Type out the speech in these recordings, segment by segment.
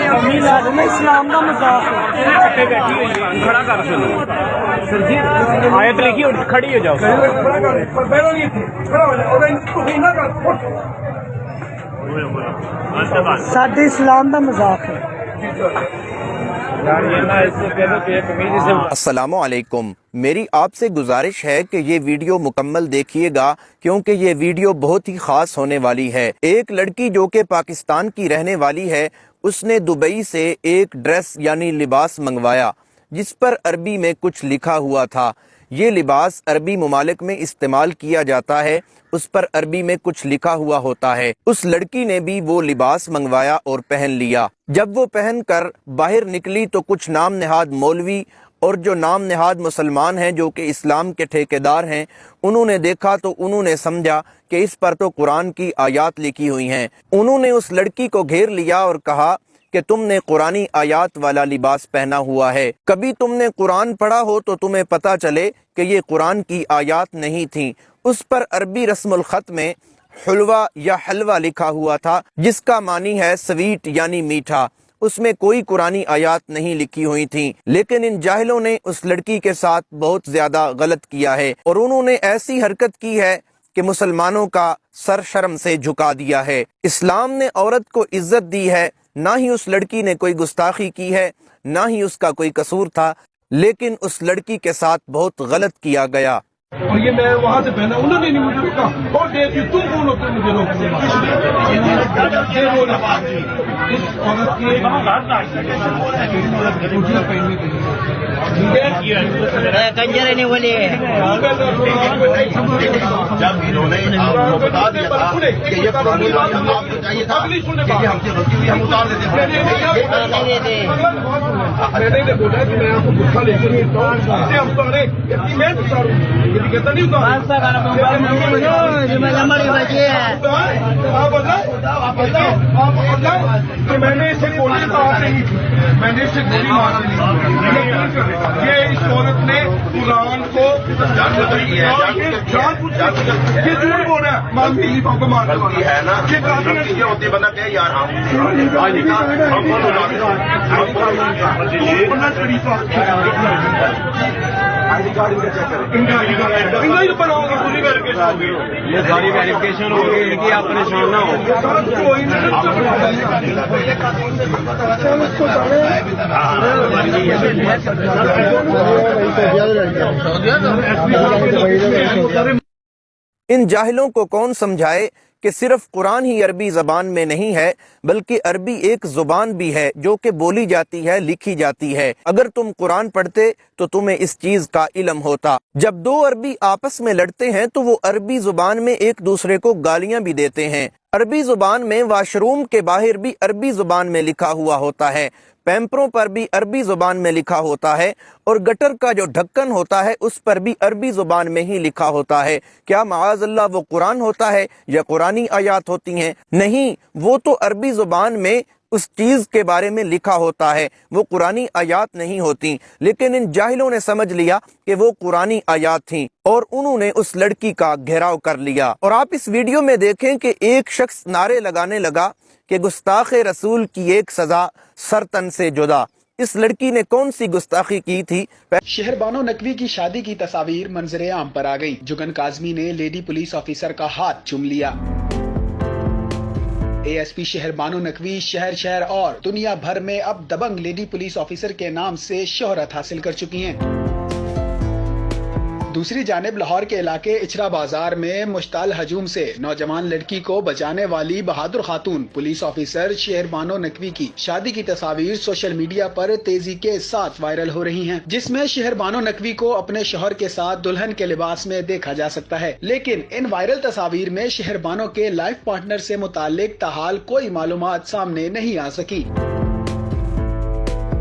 اسلام کا مذاق کھڑا کر سر جی آیت لکھی اور کھڑی ہو جاؤ ساڈے اسلام کا مذاق ہے. السلام علیکم. میری آپ سے گزارش ہے کہ یہ ویڈیو مکمل دیکھیے گا کیونکہ یہ ویڈیو بہت ہی خاص ہونے والی ہے. ایک لڑکی جو کہ پاکستان کی رہنے والی ہے، اس نے دبئی سے ایک ڈریس یعنی لباس منگوایا جس پر عربی میں کچھ لکھا ہوا تھا. یہ لباس عربی ممالک میں استعمال کیا جاتا ہے، اس پر عربی میں کچھ لکھا ہوا ہوتا ہے. اس لڑکی نے بھی وہ لباس منگوایا اور پہن لیا. جب وہ پہن کر باہر نکلی تو کچھ نام نہاد مولوی اور جو نام نہاد مسلمان ہیں جو کہ اسلام کے ٹھیکیدار ہیں، انہوں نے دیکھا تو انہوں نے سمجھا کہ اس پر تو قرآن کی آیات لکھی ہوئی ہیں. انہوں نے اس لڑکی کو گھیر لیا اور کہا کہ تم نے قرآنی آیات والا لباس پہنا ہوا ہے. کبھی تم نے قرآن پڑھا ہو تو تمہیں پتہ چلے کہ یہ قرآن کی آیات نہیں تھیں. اس پر عربی رسم الخط میں حلوہ یا حلوہ لکھا ہوا تھا جس کا معنی ہے سویٹ یعنی میٹھا. اس میں کوئی قرآنی آیات نہیں لکھی ہوئی تھیں. لیکن ان جاہلوں نے اس لڑکی کے ساتھ بہت زیادہ غلط کیا ہے اور انہوں نے ایسی حرکت کی ہے کہ مسلمانوں کا سر شرم سے جھکا دیا ہے. اسلام نے عورت کو عزت دی ہے، نہ ہی اس لڑکی نے کوئی گستاخی کی ہے، نہ ہی اس کا کوئی قصور تھا، لیکن اس لڑکی کے ساتھ بہت غلط کیا گیا. اور یہ میں وہاں سے پہنا، انہوں نے نہیں مجھے کہا اور دیتی تم کون ہوتے مجھے روکنے یہ بولا اس عورت کی پہننے کے لیے کنجر نہیں بولے جب انہوں نے بتا دیا تھا کہ یہ پرانی بات ہم آپ کو چاہیے تھا کہ ہم سے غلطی ہوئی ہم اتار دیتے میں نے بولا کہ میں آپ کو گھا لے کر ہم اتارے اتنی میں اتاروں یہ کہتا نہیں کہ میں نے اسے گولی مار دی، میں نے اسے گولی مار دی. یہ اس عورت نے قرآن کو جان بوجھ یہ جھوٹ بول رہا ہے. مانتی کو مارتی ہے نا یہ ہوتی بندہ کہ یار یہ ساری ویریفکیشن ہوگی ان کی آپ پریشان نہ ہو. ان جاہلوں کو کون سمجھائے کہ صرف قرآن ہی عربی زبان میں نہیں ہے بلکہ عربی ایک زبان بھی ہے جو کہ بولی جاتی ہے، لکھی جاتی ہے. اگر تم قرآن پڑھتے تو تمہیں اس چیز کا علم ہوتا. جب دو عربی آپس میں لڑتے ہیں تو وہ عربی زبان میں ایک دوسرے کو گالیاں بھی دیتے ہیں. عربی زبان میں واش روم کے باہر بھی عربی زبان میں لکھا ہوا ہوتا ہے، پیمپروں پر بھی عربی زبان میں لکھا ہوتا ہے اور گٹر کا جو ڈھکن ہوتا ہے اس پر بھی عربی زبان میں ہی لکھا ہوتا ہے. کیا معاذ اللہ وہ قرآن ہوتا ہے یا قرآنی آیات ہوتی ہیں؟ نہیں، وہ تو عربی زبان میں اس چیز کے بارے میں لکھا ہوتا ہے، وہ قرآنی آیات نہیں ہوتی. لیکن ان جاہلوں نے سمجھ لیا کہ وہ قرآنی آیات تھیں اور انہوں نے اس لڑکی کا گھیراؤ کر لیا. اور آپ اس ویڈیو میں دیکھیں کہ ایک شخص نعرے لگانے لگا کہ گستاخ رسول کی ایک سزا سر تن سے جدا. اس لڑکی نے کون سی گستاخی کی تھی؟ شہر بانو نقوی کی شادی کی تصاویر منظر عام پر آ گئی. جگن کاظمی نے لیڈی پولیس آفیسر کا ہاتھ چوم لیا. اے ایس پی شہر بانو نقوی شہر اور دنیا بھر میں اب دبنگ لیڈی پولیس آفیسر کے نام سے شہرت حاصل کر چکی ہیں. دوسری جانب لاہور کے علاقے اچرا بازار میں مشتعل ہجوم سے نوجوان لڑکی کو بچانے والی بہادر خاتون پولیس آفیسر شہر بانو نقوی کی شادی کی تصاویر سوشل میڈیا پر تیزی کے ساتھ وائرل ہو رہی ہیں، جس میں شہر بانو نقوی کو اپنے شوہر کے ساتھ دلہن کے لباس میں دیکھا جا سکتا ہے. لیکن ان وائرل تصاویر میں شہر بانو کے لائف پارٹنر سے متعلق تاحال کوئی معلومات سامنے نہیں آ سکی.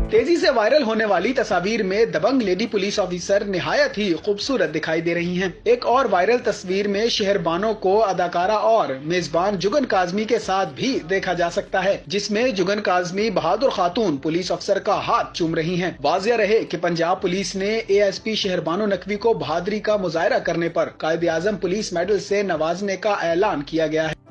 تیزی سے وائرل ہونے والی تصاویر میں دبنگ لیڈی پولیس آفیسر نہایت ہی خوبصورت دکھائی دے رہی ہیں. ایک اور وائرل تصویر میں شہر بانو کو اداکارہ اور میزبان جگن کاظمی کے ساتھ بھی دیکھا جا سکتا ہے، جس میں جگن کاظمی بہادر خاتون پولیس افسر کا ہاتھ چوم رہی ہیں. واضح رہے کہ پنجاب پولیس نے اے ایس پی شہر بانو نقوی کو بہادری کا مظاہرہ کرنے پر قائد اعظم پولیس میڈل سے نوازنے کا اعلان کیا گیا ہے.